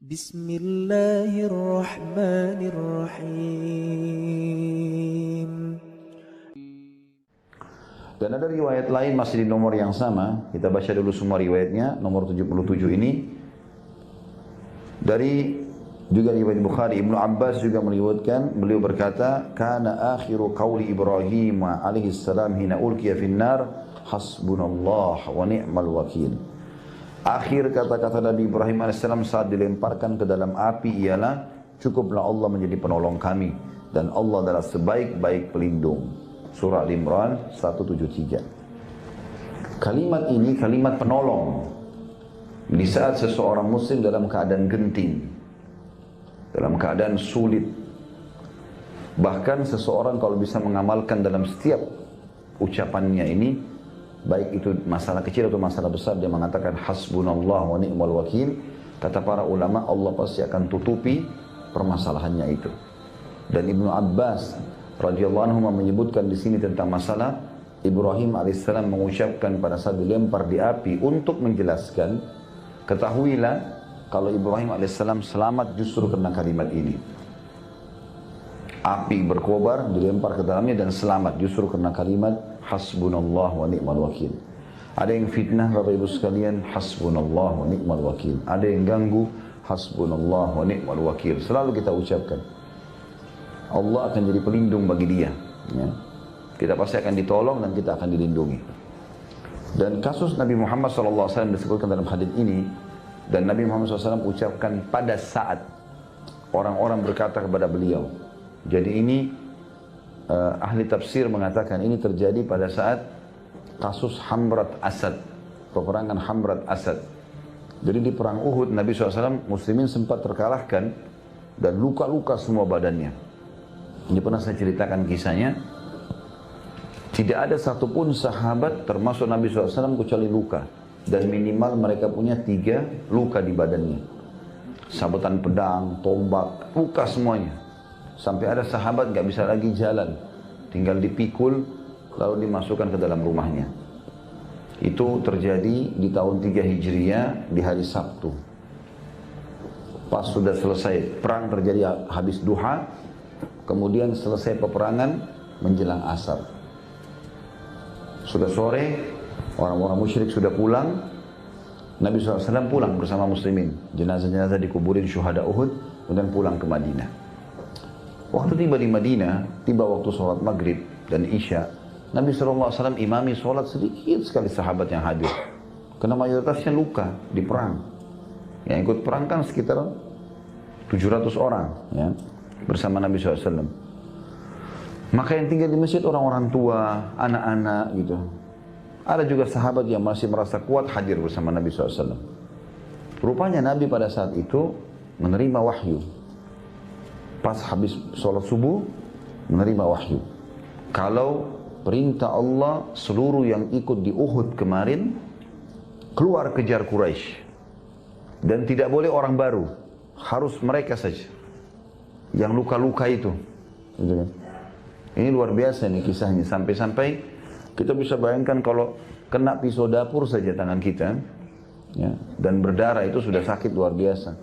Bismillahirrahmanirrahim. Dan ada riwayat lain masih di nomor yang sama. Kita baca dulu semua riwayatnya. Nomor 77 ini dari juga riwayat Bukhari. Ibnu Abbas juga meriwayatkan, beliau berkata, "Kana akhiru qauli Ibrahim alaihi salam hina ulqiya finnar, hasbunallah wa ni'mal wakil." Akhir kata-kata Nabi Ibrahim AS saat dilemparkan ke dalam api ialah, "Cukuplah Allah menjadi penolong kami dan Allah adalah sebaik-baik pelindung." Surah Al-Imran 173. Kalimat ini kalimat penolong di saat seseorang muslim dalam keadaan genting, dalam keadaan sulit. Bahkan seseorang kalau bisa mengamalkan dalam setiap ucapannya ini, baik itu masalah kecil atau masalah besar, dia mengatakan hasbunallah wa ni'mal wakil. Kata para ulama, Allah pasti akan tutupi permasalahannya itu. Dan Ibnu Abbas radhiyallahu anhu menyebutkan di sini tentang masalah Ibrahim alaihissalam mengucapkan pada saat dilempar di api untuk menjelaskan, ketahuilah kalau Ibrahim alaihissalam selamat justru karena kalimat ini. Api berkobar, dilempar ke dalamnya dan selamat justru karena kalimat hasbunallah wa ni'mal wakil. Ada yang fitnah Bapak Ibu sekalian, hasbunallah wa ni'mal wakil. Ada yang ganggu, hasbunallah wa ni'mal wakil. Selalu kita ucapkan, Allah akan jadi pelindung bagi dia, ya. Kita pasti akan ditolong dan kita akan dilindungi. Dan kasus Nabi Muhammad SAW disebutkan dalam hadis ini, dan Nabi Muhammad SAW ucapkan pada saat orang-orang berkata kepada beliau. Jadi ini ahli tafsir mengatakan ini terjadi pada saat kasus Hamrat Asad, peperangan Hamrat Asad. Jadi di perang Uhud Nabi SAW muslimin sempat terkalahkan dan luka-luka semua badannya. Ini pernah saya ceritakan kisahnya. Tidak ada satupun sahabat termasuk Nabi SAW kecuali luka. Dan minimal mereka punya 3 luka di badannya. Sabetan pedang, tombak, luka semuanya. Sampai ada sahabat gak bisa lagi jalan. Tinggal dipikul lalu dimasukkan ke dalam rumahnya. Itu terjadi di tahun 3 Hijriah di hari Sabtu. Pas sudah selesai perang terjadi habis duha. Kemudian selesai peperangan menjelang asar. Sudah sore, orang-orang musyrik sudah pulang. Nabi SAW pulang bersama muslimin. Jenazah-jenazah dikuburin syuhada Uhud, kemudian pulang ke Madinah. Waktu tiba di Madinah, tiba waktu sholat maghrib dan isya, Nabi SAW imami sholat sedikit sekali sahabat yang hadir. Karena mayoritasnya luka di perang. Yang ikut perang kan sekitar 700 orang, ya, bersama Nabi SAW. Maka yang tinggal di masjid orang-orang tua, anak-anak gitu. Ada juga sahabat yang masih merasa kuat hadir bersama Nabi SAW. Rupanya Nabi pada saat itu menerima wahyu. Pas habis sholat subuh, menerima wahyu. Kalau perintah Allah seluruh yang ikut di Uhud kemarin, keluar kejar Quraisy. Dan tidak boleh orang baru, harus mereka saja yang luka-luka itu, gitu kan? Ini luar biasa nih kisahnya, sampai-sampai kita bisa bayangkan kalau kena pisau dapur saja tangan kita, ya, dan berdarah itu sudah sakit luar biasa.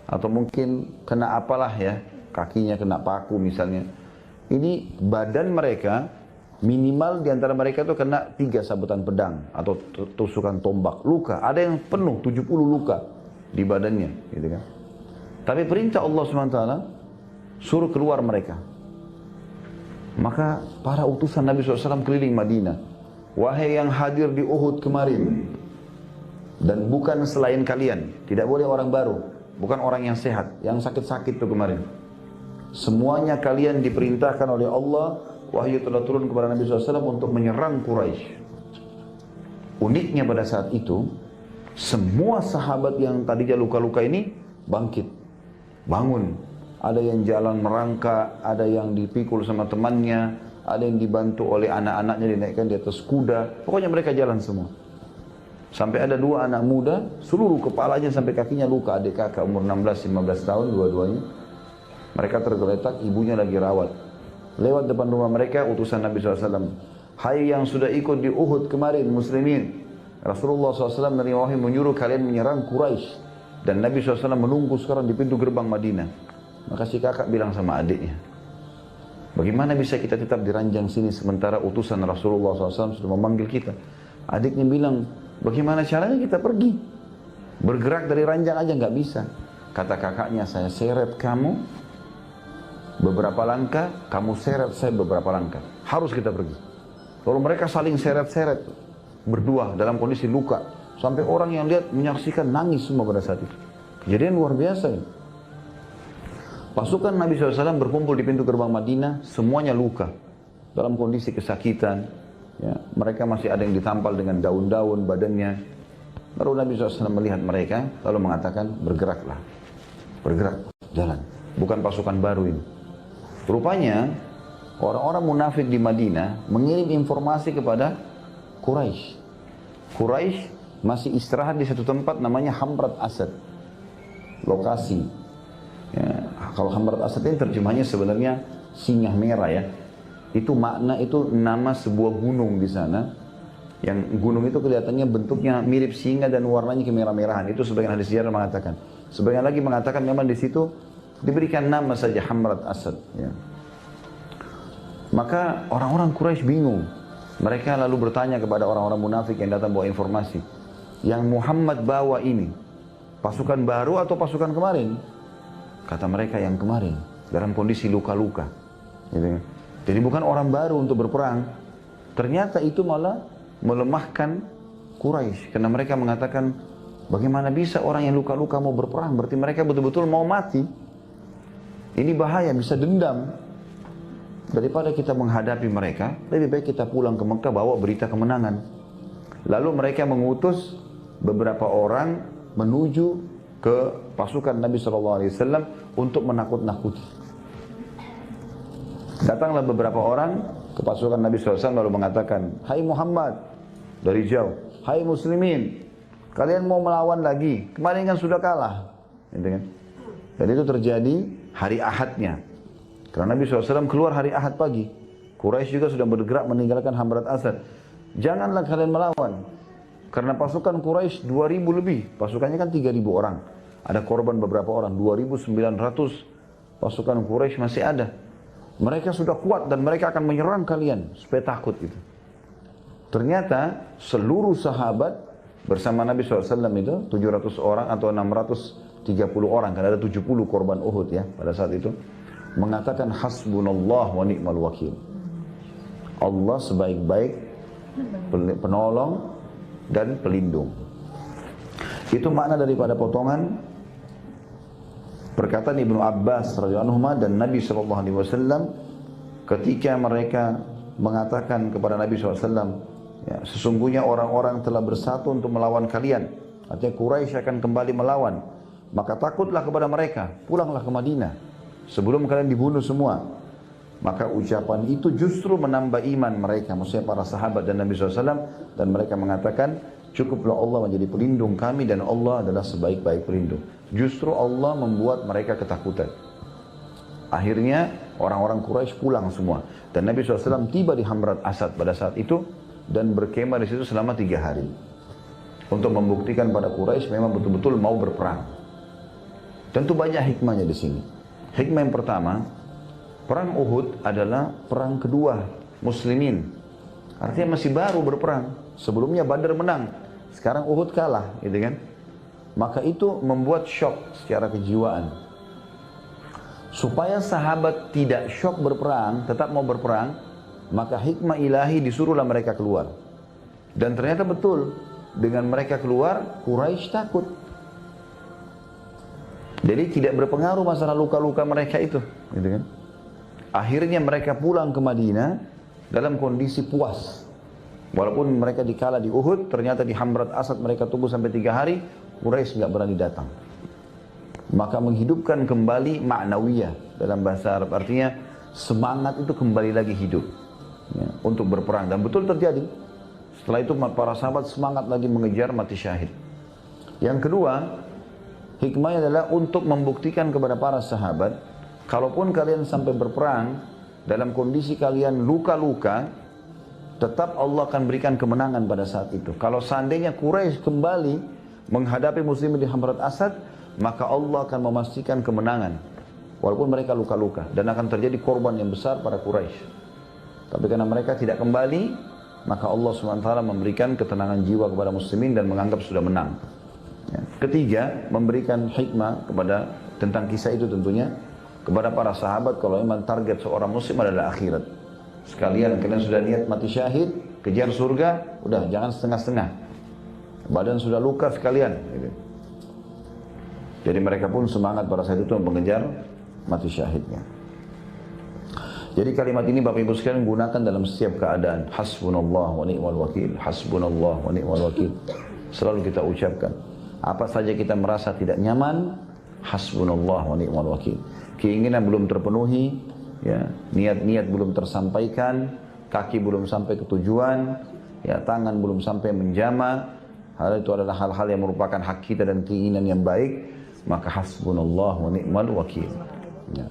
Atau mungkin kena apalah ya, kakinya kena paku misalnya. Ini badan mereka minimal diantara mereka itu kena 3 sabetan pedang atau tusukan tombak, luka. Ada yang penuh 70 luka di badannya, gitu kan? Tapi perintah Allah SWT suruh keluar mereka. Maka para utusan Nabi SAW keliling Madinah. Wahai yang hadir di Uhud kemarin, dan bukan selain kalian, tidak boleh orang baru, bukan orang yang sehat, yang sakit-sakit itu kemarin. Semuanya kalian diperintahkan oleh Allah, wahyu telah turun kepada Nabi SAW untuk menyerang Quraisy. Uniknya pada saat itu, semua sahabat yang tadinya luka-luka ini bangkit, bangun. Ada yang jalan merangkak, ada yang dipikul sama temannya, ada yang dibantu oleh anak-anaknya dinaikkan di atas kuda. Pokoknya mereka jalan semua. Sampai ada 2 anak muda, seluruh kepalanya sampai kakinya luka. Adik kakak umur 16-15 tahun dua-duanya. Mereka tergeletak, ibunya lagi rawat. Lewat depan rumah mereka, utusan Nabi SAW. Hai yang sudah ikut di Uhud kemarin, muslimin. Rasulullah SAW menerima wahyu menyuruh kalian menyerang Quraisy. Dan Nabi SAW menunggu sekarang di pintu gerbang Madinah. Maka si kakak bilang sama adiknya, bagaimana bisa kita tetap di ranjang sini sementara utusan Rasulullah SAW sudah memanggil kita? Adiknya bilang, bagaimana caranya kita pergi? Bergerak dari ranjang aja nggak bisa. Kata kakaknya, saya seret kamu beberapa langkah, kamu seret saya beberapa langkah. Harus kita pergi. Lalu mereka saling seret-seret berdua dalam kondisi luka. Sampai orang yang lihat menyaksikan nangis semua pada saat itu. Kejadian luar biasa ini. Pasukan Nabi SAW berkumpul di pintu gerbang Madinah, semuanya luka. Dalam kondisi kesakitan. Ya, mereka masih ada yang ditampal dengan daun-daun badannya. Baru Nabi SAW melihat mereka, lalu mengatakan, bergeraklah. Bergerak, jalan. Bukan pasukan baru ini. Rupanya, orang-orang munafik di Madinah mengirim informasi kepada Quraisy. Quraisy masih istirahat di satu tempat namanya Hamrat Asad. Lokasi. Ya, kalau Hamrat Asad ini terjemahnya sebenarnya singa merah ya. Itu makna, itu nama sebuah gunung di sana. Yang gunung itu kelihatannya bentuknya mirip singa dan warnanya kemerah-merahan. Itu sebagian hadis sejarah mengatakan. Sebagian lagi mengatakan memang di situ diberikan nama saja Hamrat Asad. Ya. Maka orang-orang Quraisy bingung. Mereka lalu bertanya kepada orang-orang munafik yang datang bawa informasi. Yang Muhammad bawa ini, pasukan baru atau pasukan kemarin? Kata mereka yang kemarin, dalam kondisi luka-luka. Gitu. Jadi bukan orang baru untuk berperang. Ternyata itu malah melemahkan Quraisy. Karena mereka mengatakan, bagaimana bisa orang yang luka-luka mau berperang? Berarti mereka betul-betul mau mati. Ini bahaya, bisa dendam. Daripada kita menghadapi mereka, lebih baik kita pulang ke Mekah bawa berita kemenangan. Lalu mereka mengutus beberapa orang menuju ke pasukan Nabi SAW untuk menakut-nakuti. Datanglah beberapa orang ke pasukan Nabi SAW lalu mengatakan, hai Muhammad, dari jauh, hai muslimin, kalian mau melawan lagi? Kemarin kan sudah kalah. Gitu kan? Dan itu terjadi hari Ahadnya. Karena Nabi SAW keluar hari Ahad pagi. Quraisy juga sudah bergerak meninggalkan Hamrat Asad. Janganlah kalian melawan. Karena pasukan Quraisy 2.000 lebih. Pasukannya kan 3.000 orang. Ada korban beberapa orang. 2.900 pasukan Quraisy masih ada. Mereka sudah kuat dan mereka akan menyerang kalian. Supaya takut itu. Ternyata seluruh sahabat bersama Nabi SAW itu 700 orang atau 630 orang. Karena ada 70 korban Uhud ya pada saat itu. Mengatakan hasbunallah wa ni'mal wakil. Allah sebaik-baik penolong dan pelindung. Itu makna daripada potongan perkataan Ibnu Abbas radhiyallahu anhu dan Nabi SAW ketika mereka mengatakan kepada Nabi SAW, ya, sesungguhnya orang-orang telah bersatu untuk melawan kalian. Artinya Quraisy akan kembali melawan. Maka takutlah kepada mereka, pulanglah ke Madinah sebelum kalian dibunuh semua. Maka ucapan itu justru menambah iman mereka, maksudnya para sahabat dan Nabi SAW. Dan mereka mengatakan, cukuplah Allah menjadi pelindung kami dan Allah adalah sebaik-baik pelindung. Justru Allah membuat mereka ketakutan. Akhirnya orang-orang Quraisy pulang semua. Dan Nabi SAW tiba di Hamrat Asad pada saat itu dan berkemah di situ selama 3 hari. Untuk membuktikan pada Quraisy memang betul-betul mau berperang. Tentu banyak hikmahnya di sini. Hikmah yang pertama, perang Uhud adalah perang kedua muslimin. Artinya masih baru berperang. Sebelumnya Badar menang, sekarang Uhud kalah, gitu kan? Maka itu membuat syok secara kejiwaan. Supaya sahabat tidak syok berperang, tetap mau berperang, maka hikmah ilahi disuruhlah mereka keluar. Dan ternyata betul, dengan mereka keluar, Quraisy takut. Jadi tidak berpengaruh masalah luka-luka mereka itu, gitu kan? Akhirnya mereka pulang ke Madinah dalam kondisi puas. Walaupun mereka dikalah di Uhud, ternyata di Hamrat Asad mereka tunggu sampai 3 hari, Quraisy nggak berani datang. Maka menghidupkan kembali ma'nawiyah dalam bahasa Arab, artinya semangat itu kembali lagi hidup ya, untuk berperang. Dan betul terjadi. Setelah itu para sahabat semangat lagi mengejar mati syahid. Yang kedua, hikmahnya adalah untuk membuktikan kepada para sahabat, kalaupun kalian sampai berperang, dalam kondisi kalian luka-luka, tetap Allah akan berikan kemenangan pada saat itu. Kalau seandainya Quraisy kembali menghadapi muslimin di Hamrat Asad, maka Allah akan memastikan kemenangan. Walaupun mereka luka-luka, dan akan terjadi korban yang besar pada Quraisy. Tapi karena mereka tidak kembali, maka Allah SWT memberikan ketenangan jiwa kepada muslimin dan menganggap sudah menang. Ya. Ketiga, memberikan hikmah kepada tentang kisah itu tentunya kepada para sahabat kalau memang target seorang muslim adalah akhirat. Sekalian kalian sudah niat mati syahid, kejar surga, udah jangan setengah-setengah. Badan sudah luka sekalian. Gitu. Jadi mereka pun semangat pada saat itu mengejar mati syahidnya. Jadi kalimat ini Bapak Ibu sekalian gunakan dalam setiap keadaan. Hasbunallah wa ni'mal wakil. Hasbunallah wa ni'mal wakil. Selalu kita ucapkan. Apa saja kita merasa tidak nyaman, hasbunallah wa ni'mal wakil. Keinginan belum terpenuhi, ya, niat-niat belum tersampaikan, kaki belum sampai ke tujuan, ya, tangan belum sampai menjama. Hal itu adalah hal-hal yang merupakan hak kita dan keinginan yang baik, maka hasbunallah wa ni'mal wakil. Ya.